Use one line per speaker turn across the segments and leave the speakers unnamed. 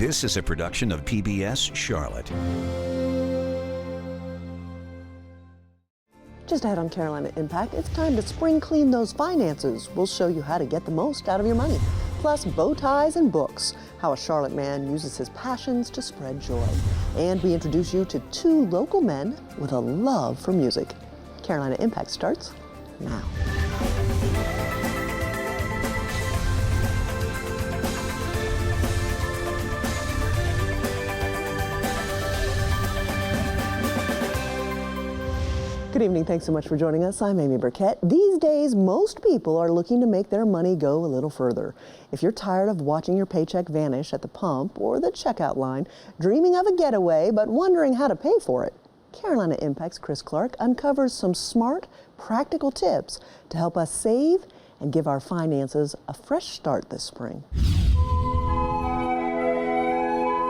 This is a production of PBS Charlotte.
Just ahead on Carolina Impact, it's time to spring clean those finances. We'll show you how to get the most out of your money. Plus, bow ties and books, how a Charlotte man uses his passions to spread joy. And we introduce you to two local men with a love for music. Carolina Impact starts now. Good evening. Thanks so much for joining us. I'm Amy Burkett. These days, most people are looking to make their money go a little further. If you're tired of watching your paycheck vanish at the pump or the checkout line, dreaming of a getaway but wondering how to pay for it, Carolina Impact's Chris Clark uncovers some smart, practical tips to help us save and give our finances a fresh start this spring.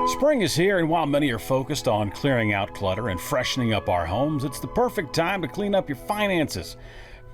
Spring is here, and while many are focused on clearing out clutter and freshening up our homes, it's the perfect time to clean up your finances.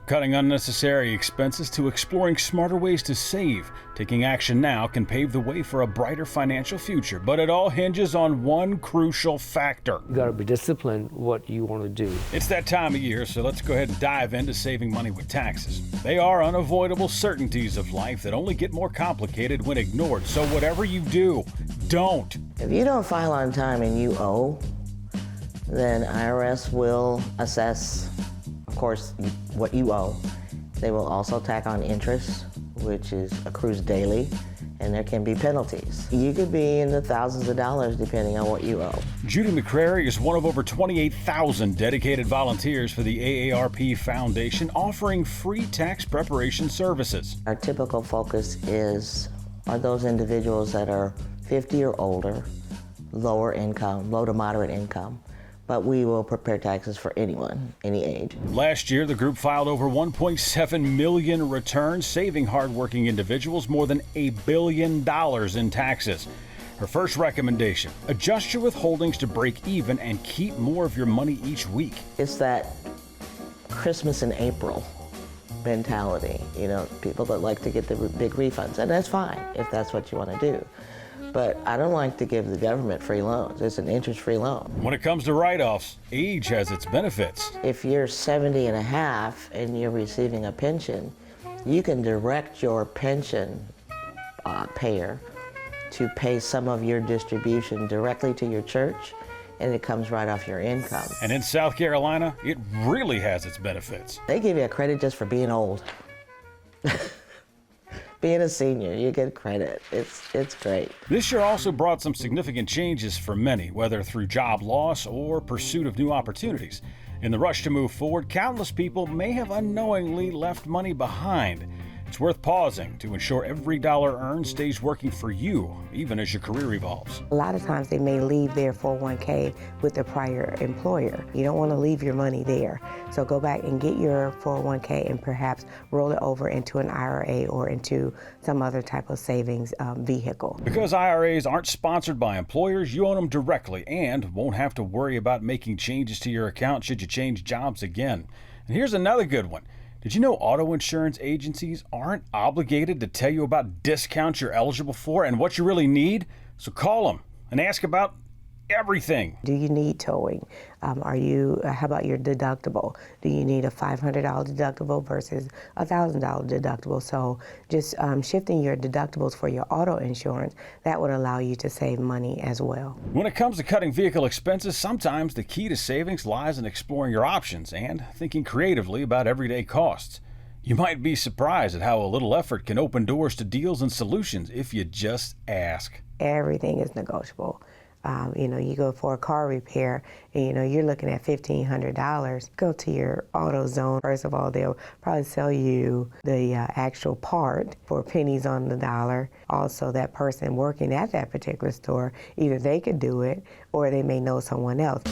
Cutting unnecessary expenses to exploring smarter ways to save. Taking action now can pave the way for a brighter financial future, but it all hinges on one crucial factor.
You gotta be disciplined what you want to do.
It's that time of year, so let's go ahead and dive into saving money with taxes. They are unavoidable certainties of life that only get more complicated when ignored, so whatever you do, don't.
If you don't file on time and you owe, then IRS will assess, of course, what you owe. They will also tack on interest, which accrues daily, and there can be penalties. You could be in the thousands of dollars depending on what you owe.
Judy McCrary is one of over 28,000 dedicated volunteers for the AARP Foundation, offering free tax preparation services.
Our typical focus are those individuals that are 50 or older, lower income, low to moderate income. But we will prepare taxes for anyone, any age.
Last year, the group filed over 1.7 million returns, saving hardworking individuals more than $1 billion in taxes. Her first recommendation, adjust your withholdings to break even and keep more of your money each week.
It's that Christmas in April mentality, people that like to get the big refunds, and that's fine if that's what you want to do. But I don't like to give the government free loans. It's an interest-free loan.
When it comes to write-offs, age has its benefits.
If you're 70 and a half and you're receiving a pension, you can direct your pension payer to pay some of your distribution directly to your church, and it comes right off your income.
And in South Carolina, it really has its benefits.
They give you a credit just for being old. Being a senior, you get credit. It's great.
This year also brought some significant changes for many, whether through job loss or pursuit of new opportunities. In the rush to move forward, countless people may have unknowingly left money behind. It's worth pausing to ensure every dollar earned stays working for you, even as your career evolves.
A lot of times they may leave their 401k with their prior employer. You don't want to leave your money there. So go back and get your 401k and perhaps roll it over into an IRA or into some other type of savings vehicle.
Because IRAs aren't sponsored by employers, you own them directly and won't have to worry about making changes to your account should you change jobs again. And here's another good one. Did you know auto insurance agencies aren't obligated to tell you about discounts you're eligible for and what you really need? So call them and ask about everything.
Do you need towing? How about your deductible? Do you need a $500 deductible versus a $1,000 deductible? So just shifting your deductibles for your auto insurance, that would allow you to save money as well.
When it comes to cutting vehicle expenses, sometimes the key to savings lies in exploring your options and thinking creatively about everyday costs. You might be surprised at how a little effort can open doors to deals and solutions if you just ask.
Everything is negotiable. You go for a car repair and, you're looking at $1,500. Go to your AutoZone. First of all, they'll probably sell you the actual part for pennies on the dollar. Also, that person working at that particular store, either they could do it or they may know someone else.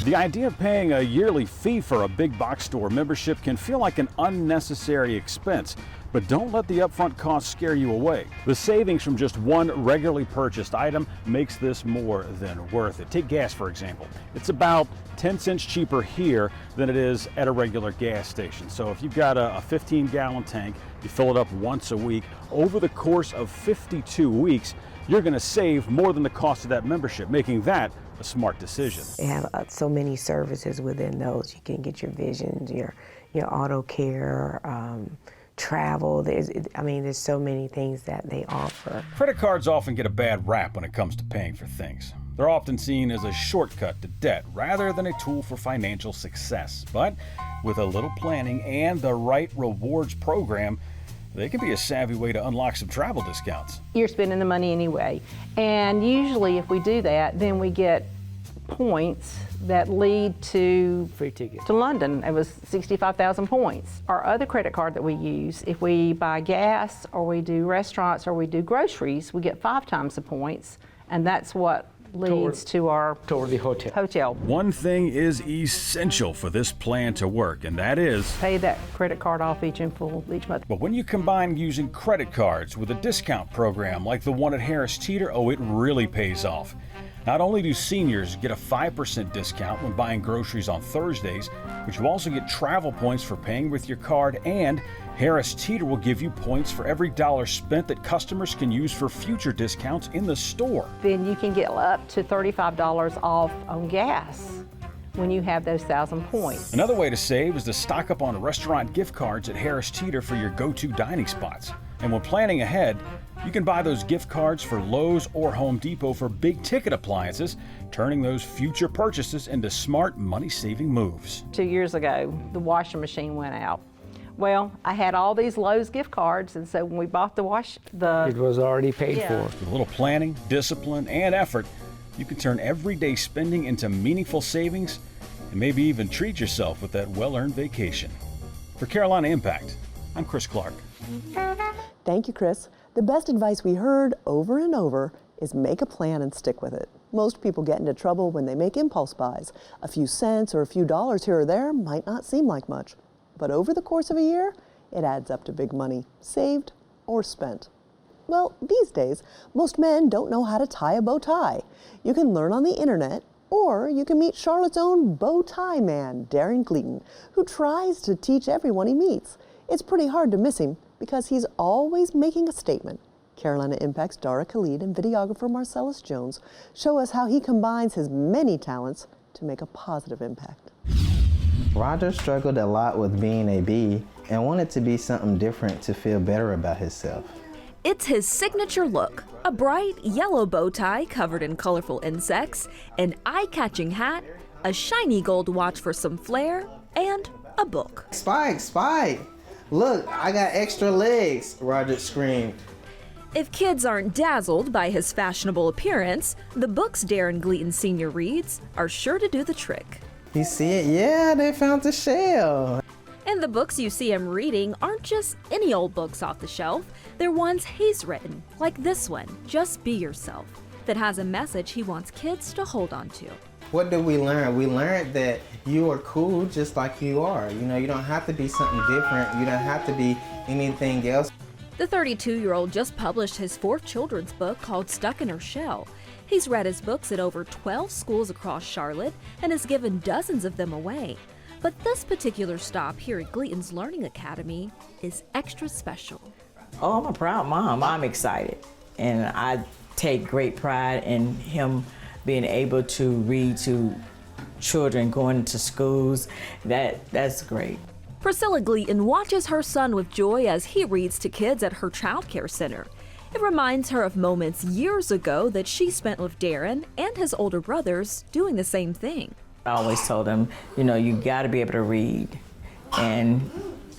The idea of paying a yearly fee for a big box store membership can feel like an unnecessary expense. But don't let the upfront costs scare you away. The savings from just one regularly purchased item makes this more than worth it. Take gas, for example. It's about 10 cents cheaper here than it is at a regular gas station. So if you've got a 15-gallon tank, you fill it up once a week, over the course of 52 weeks, you're going to save more than the cost of that membership, making that a smart decision.
They have so many services within those. You can get your visions, your auto care, travel. There's so many things that they offer.
Credit cards often get a bad rap when it comes to paying for things. They're often seen as a shortcut to debt rather than a tool for financial success. But with a little planning and the right rewards program, they can be a savvy way to unlock some travel discounts.
You're spending the money anyway. And usually if we do that, then we get points that lead to
Free ticket.
to London. It was 65,000 points. Our other credit card that we use, if we buy gas or we do restaurants or we do groceries, we get 5 times the points, and that's what leads to our
Toward the hotel.
One thing is essential for this plan to work, and that is
Pay that credit card off each month.
but when you combine using credit cards with a discount program like the one at Harris Teeter, oh, it really pays off. Not only do seniors get a 5% discount when buying groceries on Thursdays, but you also get travel points for paying with your card, and Harris Teeter will give you points for every dollar spent that customers can use for future discounts in the store.
Then you can get up to $35 off on gas when you have those 1,000 points.
Another way to save is to stock up on restaurant gift cards at Harris Teeter for your go-to dining spots. And when planning ahead, you can buy those gift cards for Lowe's or Home Depot for big ticket appliances, turning those future purchases into smart money-saving moves.
2 years ago, the washing machine went out. Well, I had all these Lowe's gift cards, and so when we bought
It was already paid for.
With a little planning, discipline, and effort, you can turn everyday spending into meaningful savings and maybe even treat yourself with that well-earned vacation. For Carolina Impact, I'm Chris Clark.
Thank you, Chris. The best advice we heard over and over is make a plan and stick with it. Most people get into trouble when they make impulse buys. A few cents or a few dollars here or there might not seem like much, but over the course of a year, it adds up to big money, saved or spent. Well, these days, most men don't know how to tie a bow tie. You can learn on the internet, or you can meet Charlotte's own bow tie man, Darren Gleaton, who tries to teach everyone he meets. It's pretty hard to miss him because he's always making a statement. Carolina Impact's Dara Khalid and videographer Marcellus Jones show us how he combines his many talents to make a positive impact.
Roger struggled a lot with being a bee and wanted to be something different to feel better about himself.
It's his signature look, a bright yellow bow tie covered in colorful insects, an eye-catching hat, a shiny gold watch for some flair, and a book.
Spike, Spike! Look, I got extra legs, Roger screamed.
If kids aren't dazzled by his fashionable appearance, the books Darren Gleaton Sr. reads are sure to do the trick.
You see it? Yeah, they found the shell.
And the books you see him reading aren't just any old books off the shelf. They're ones he's written, like this one, Just Be Yourself, that has a message he wants kids to hold on to.
What did we learn? We learned that you are cool just like you are. You know, you don't have to be something different. You don't have to be anything else.
The 32-year-old just published his 4th children's book called Stuck in Her Shell. He's read his books at over 12 schools across Charlotte and has given dozens of them away. But this particular stop here at Gleaton's Learning Academy is extra special.
Oh, I'm a proud mom. I'm excited. And I take great pride in him being able to read to children going to schools. That's great.
Priscilla Gleaton watches her son with joy as he reads to kids at her child care center. It reminds her of moments years ago that she spent with Darren and his older brothers doing the same thing.
I always told him, you know, you got to be able to read. And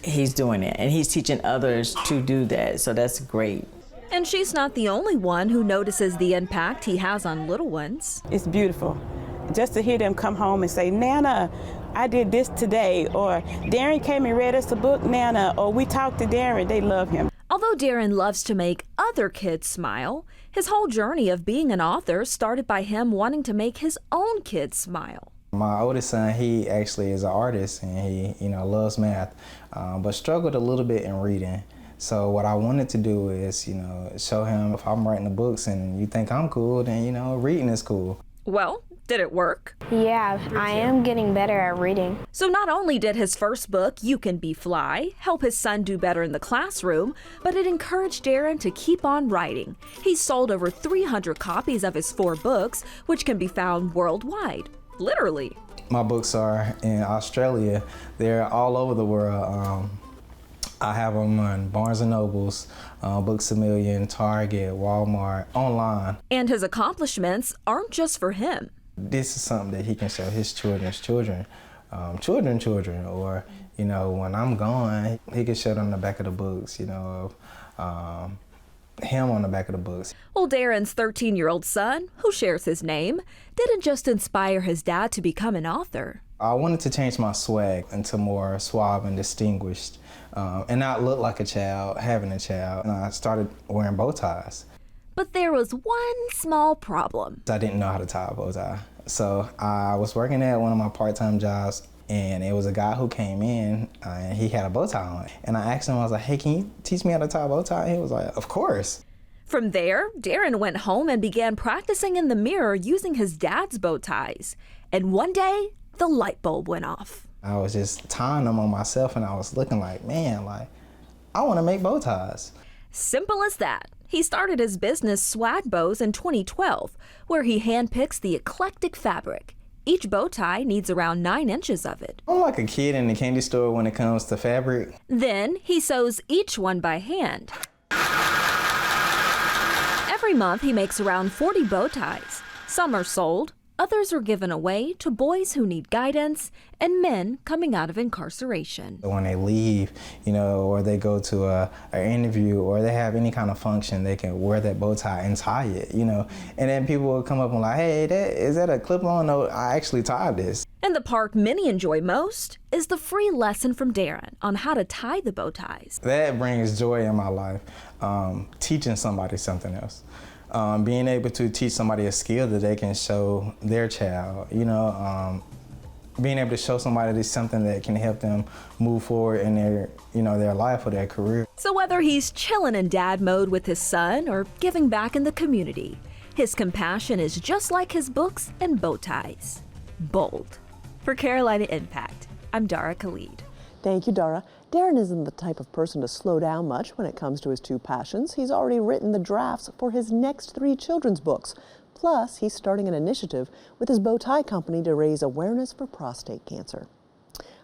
he's doing it. And he's teaching others to do that. So that's great.
And she's not the only one who notices the impact he has on little ones.
It's beautiful. Just to hear them come home and say, Nana, I did this today, or Darren came and read us a book, Nana, or we talked to Darren, they love him.
Although Darren loves to make other kids smile, his whole journey of being an author started by him wanting to make his own kids smile.
My oldest son, he actually is an artist and he, loves math, but struggled a little bit in reading. So what I wanted to do is, show him if I'm writing the books and you think I'm cool, then, reading is cool.
Well, did it work?
Yeah, I am getting better at reading.
So not only did his first book, You Can Be Fly, help his son do better in the classroom, but it encouraged Darren to keep on writing. He's sold over 300 copies of his 4 books, which can be found worldwide. Literally.
My books are in Australia. They're all over the world. I have them on Barnes & Nobles, Books A Million, Target, Walmart, online.
And his accomplishments aren't just for him.
This is something that he can show his children's children, children, or, when I'm gone, he can show them the back of the books, of him on the back of the books.
Well, Darren's 13-year-old son, who shares his name, didn't just inspire his dad to become an author.
I wanted to change my swag into more suave and distinguished, and not look like a child having a child. And I started wearing bow ties.
But there was one small problem.
I didn't know how to tie a bow tie. So I was working at one of my part-time jobs, and it was a guy who came in, and he had a bow tie on. And I asked him, I was like, hey, can you teach me how to tie a bow tie? And he was like, of course.
From there, Darren went home and began practicing in the mirror using his dad's bow ties. And one day, the light bulb went off.
I was just tying them on myself, and I was looking like, man, I want to make bow ties.
Simple as that. He started his business Swag Bows in 2012, where he handpicks the eclectic fabric. Each bow tie needs around 9 inches of it.
I'm like a kid in the candy store when it comes to fabric.
Then he sews each one by hand. Every month he makes around 40 bow ties. Some are sold, others are given away to boys who need guidance and men coming out of incarceration.
When they leave, or they go to an interview or they have any kind of function, they can wear that bow tie and tie it, And then people will come up and like, hey, is that a clip-on? No, I actually tied this.
And the part many enjoy most is the free lesson from Darren on how to tie the bow ties.
That brings joy in my life, teaching somebody something else. Being able to teach somebody a skill that they can show their child, being able to show somebody something that can help them move forward in their life or their career.
So whether he's chilling in dad mode with his son or giving back in the community, his compassion is just like his books and bow ties. Bold. For Carolina Impact, I'm Dara Khalid.
Thank you, Dara. Darren isn't the type of person to slow down much when it comes to his 2 passions. He's already written the drafts for his next 3 children's books. Plus, he's starting an initiative with his bow tie company to raise awareness for prostate cancer.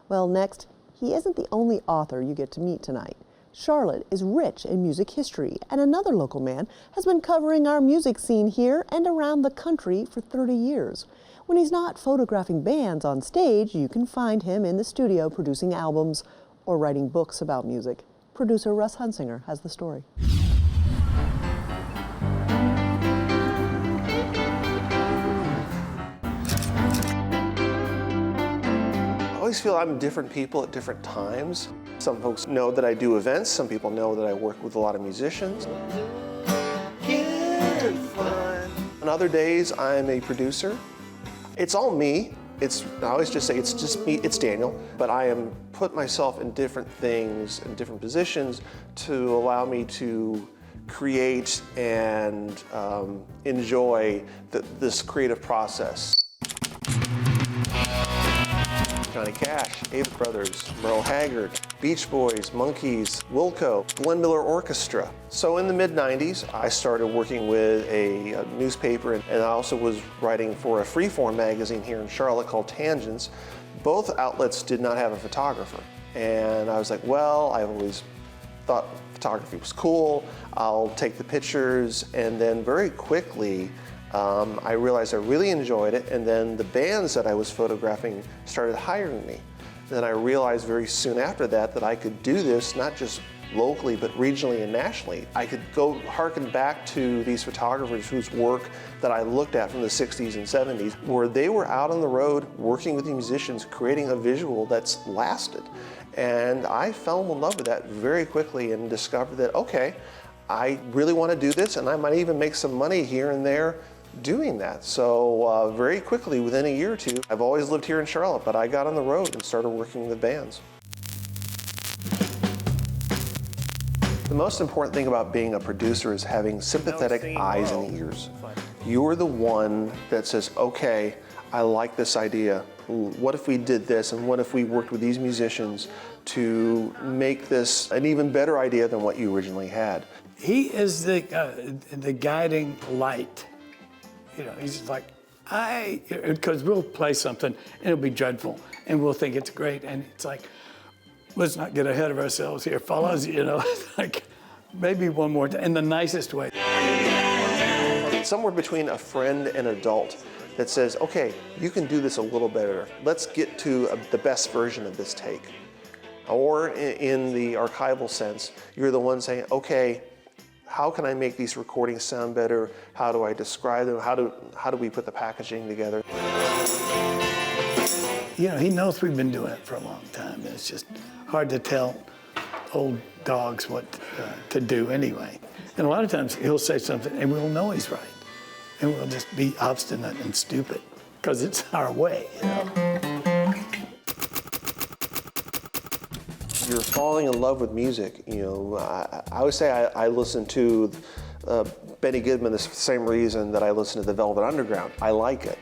Well, next, he isn't the only author you get to meet tonight. Charlotte is rich in music history, and another local man has been covering our music scene here and around the country for 30 years. When he's not photographing bands on stage, you can find him in the studio producing albums or writing books about music. Producer Russ Hunsinger has the story.
I always feel I'm different people at different times. Some folks know that I do events. Some people know that I work with a lot of musicians. On other days, I'm a producer. It's all me. I always just say it's just me, it's Daniel, but I am put myself in different things and different positions to allow me to create and enjoy this creative process. Johnny Cash, Avett Brothers, Merle Haggard, Beach Boys, Monkees, Wilco, Glenn Miller Orchestra. So in the mid-90s, I started working with a newspaper, and I also was writing for a freeform magazine here in Charlotte called Tangents. Both outlets did not have a photographer. And I was like, well, I've always thought photography was cool. I'll take the pictures, and then very quickly, I realized I really enjoyed it, and then the bands that I was photographing started hiring me. Then I realized very soon after that I could do this not just locally but regionally and nationally. I could go harken back to these photographers whose work that I looked at from the 60s and 70s, where they were out on the road working with the musicians, creating a visual that's lasted. And I fell in love with that very quickly and discovered that, okay, I really want to do this, and I might even make some money here and there doing that. So very quickly, within a year or two, I've always lived here in Charlotte, but I got on the road and started working with bands. The most important thing about being a producer is having sympathetic eyes and ears. You're the one that says, okay, I like this idea. What if we did this, and what if we worked with these musicians to make this an even better idea than what you originally had?
He is the guiding light. You know, he's just like, because we'll play something and it'll be dreadful and we'll think it's great, and it's like, let's not get ahead of ourselves here, fellas, you know, like maybe one more time, in the nicest way.
Somewhere between a friend and adult that says, okay, you can do this a little better. Let's get to the best version of this take. Or in the archival sense, you're the one saying, okay, how can I make these recordings sound better? How do I describe them? How do we put the packaging together?
You know, he knows we've been doing it for a long time. It's just hard to tell old dogs what to do anyway. And a lot of times he'll say something and we'll know he's right. And we'll just be obstinate and stupid because it's our way, you know.
You're falling in love with music. You know, I always say I listen to Benny Goodman the same reason that I listen to the Velvet Underground. I like it.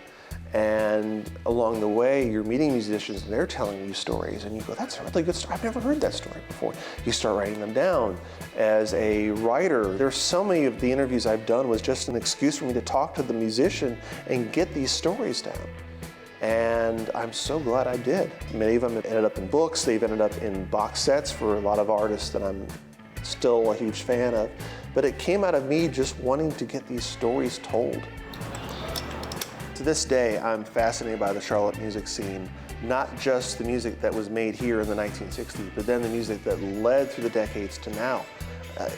And along the way, you're meeting musicians and they're telling you stories and you go, that's a really good story. I've never heard that story before. You start writing them down. As a writer, there's so many of the interviews I've done was just an excuse for me to talk to the musician and get these stories down. And I'm so glad I did. Many of them have ended up in books. They've ended up in box sets for a lot of artists that I'm still a huge fan of. But it came out of me just wanting to get these stories told. To this day, I'm fascinated by the Charlotte music scene, not just the music that was made here in the 1960s, but then the music that led through the decades to now.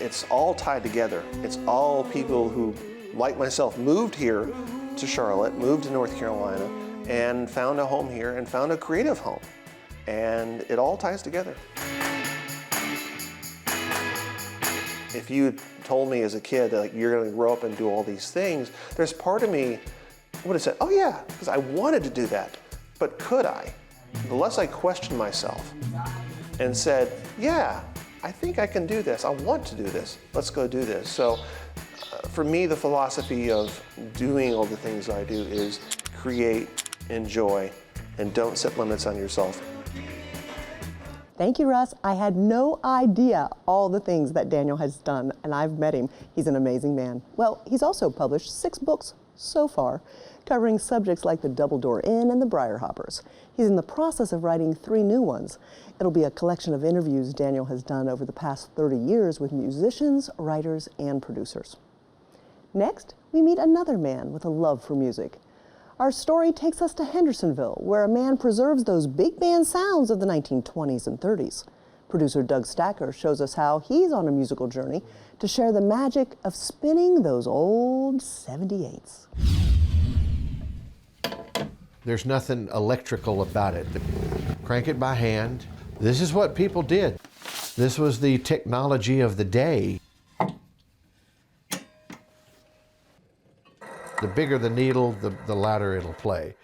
It's all tied together. It's all people who, like myself, moved here to Charlotte, moved to North Carolina, and found a home here and found a creative home. And it all ties together. If you told me as a kid that you're going to grow up and do all these things, there's part of me would have said, oh yeah, because I wanted to do that, but could I? The less I questioned myself and said, yeah, I think I can do this. I want to do this. Let's go do this. So for me, the philosophy of doing all the things I do is create, enjoy, and don't set limits on yourself.
Thank you, Russ. I had no idea all the things that Daniel has done, and I've met him. He's an amazing man. Well, he's also published 6 books so far, covering subjects like the Double Door Inn and the Briarhoppers. He's in the process of writing 3 new ones. It'll be a collection of interviews Daniel has done over the past 30 years with musicians, writers, and producers. Next, we meet another man with a love for music. Our story takes us to Hendersonville, where a man preserves those big band sounds of the 1920s and 30s. Producer Doug Stacker shows us how he's on a musical journey to share the magic of spinning those old 78s.
There's nothing electrical about it. Crank it by hand. This is what people did. This was the technology of the day. The bigger the needle, the louder it'll play.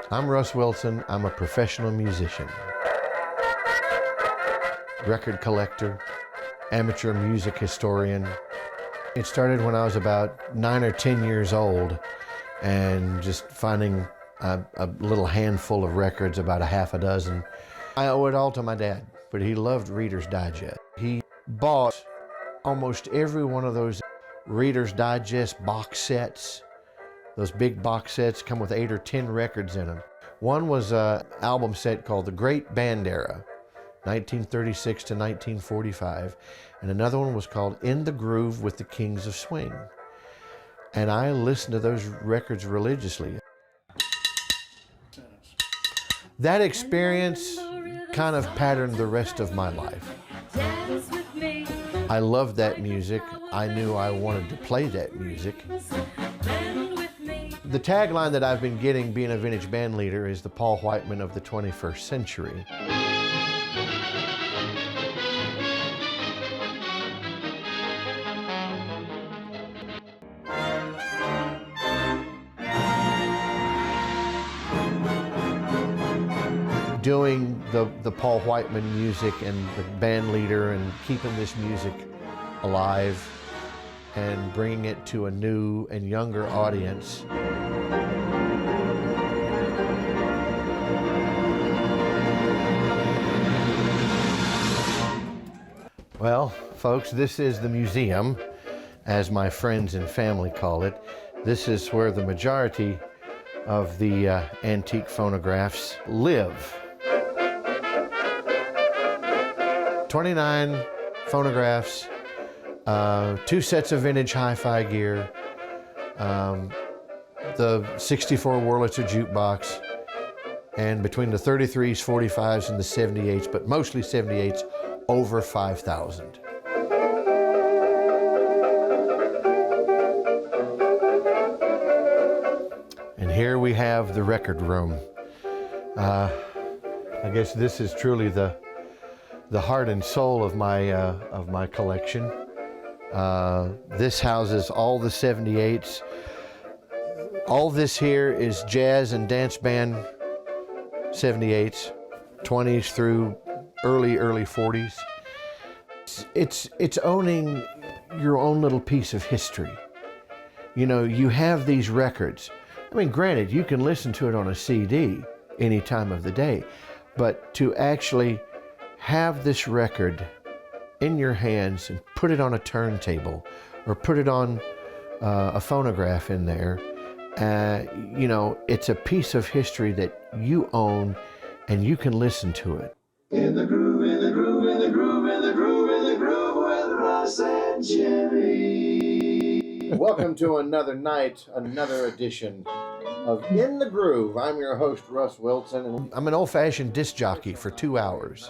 I'm Russ Wilson. I'm a professional musician, record collector, amateur music historian. It started when I was about 9 or 10 years old and just finding a little handful of records, about a half a dozen. I owe it all to my dad, but he loved Reader's Digest. He bought almost every one of those Reader's Digest box sets. Those big box sets come with 8 or 10 records in them. One was an album set called The Great Band Era, 1936 to 1945, and another one was called In the Groove with the Kings of Swing. And I listened to those records religiously. That experience kind of patterned the rest of my life. I loved that music. I knew I wanted to play that music. The tagline that I've been getting being a vintage band leader is the Paul Whiteman of the 21st century. doing the Paul Whiteman music and the band leader and keeping this music alive and bringing it to a new and younger audience. Well, folks, this is the museum, as my friends and family call it. This is where the majority of the antique phonographs live. 29 phonographs, 2 sets of vintage hi-fi gear, the 64 Wurlitzer jukebox, and between the 33s, 45s, and the 78s, but mostly 78s, over 5,000. And here we have the record room. I guess this is truly the heart and soul of my collection. This houses all the 78s. All this here is jazz and dance band 78s, 20s through early 40s. It's owning your own little piece of history. You know, you have these records. I mean, granted, you can listen to it on a CD any time of the day, but to actually have this record in your hands and put it on a turntable or put it on a phonograph in there, you know, it's a piece of history that you own and you can listen to it.
In the groove, in the groove, in the groove, in the groove, in the groove with Russ and Jimmy.
Welcome to another night, another edition of In the Groove. I'm your host, Russ Wilson, and I'm an old-fashioned disc jockey for 2 hours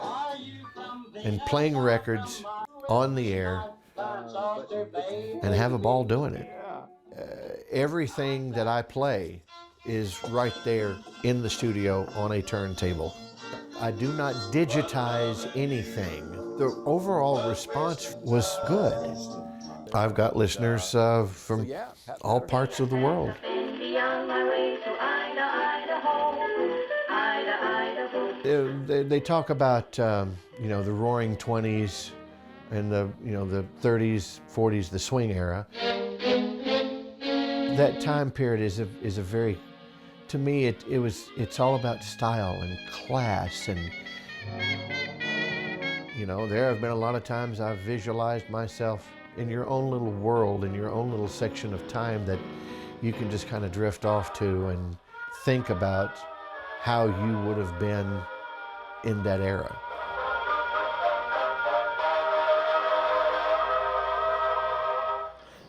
and playing records on the air and have a ball doing it. Everything that I play is right there in the studio on a turntable. I do not digitize anything. The overall response was good. I've got listeners from all parts of the world. They talk about you know, the Roaring 20s and the 30s, 40s, the swing era. That time period is a very, to me, it's all about style and class, and you know, there have been a lot of times I've visualized myself in your own little world, in your own little section of time that you can just kind of drift off to and think about how you would have been in that era.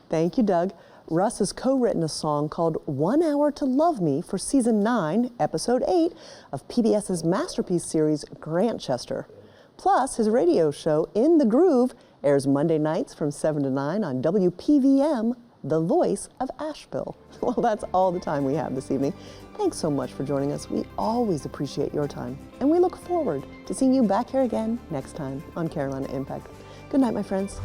Thank you, Doug. Russ has co-written a song called 1 Hour to Love Me for Season 9, Episode 8 of PBS's masterpiece series, Grantchester. Plus, his radio show, In the Groove, airs Monday nights from 7 to 9 on WPVM, the voice of Asheville. Well, that's all the time we have this evening. Thanks so much for joining us. We always appreciate your time, and we look forward to seeing you back here again next time on Carolina Impact. Good night, my friends.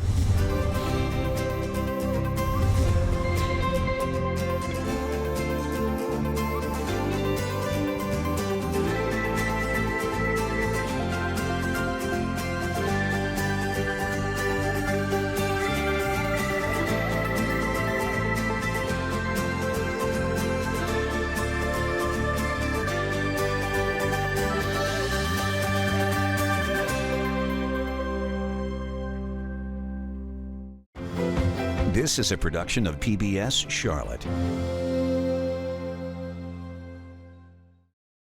This is a production of PBS Charlotte.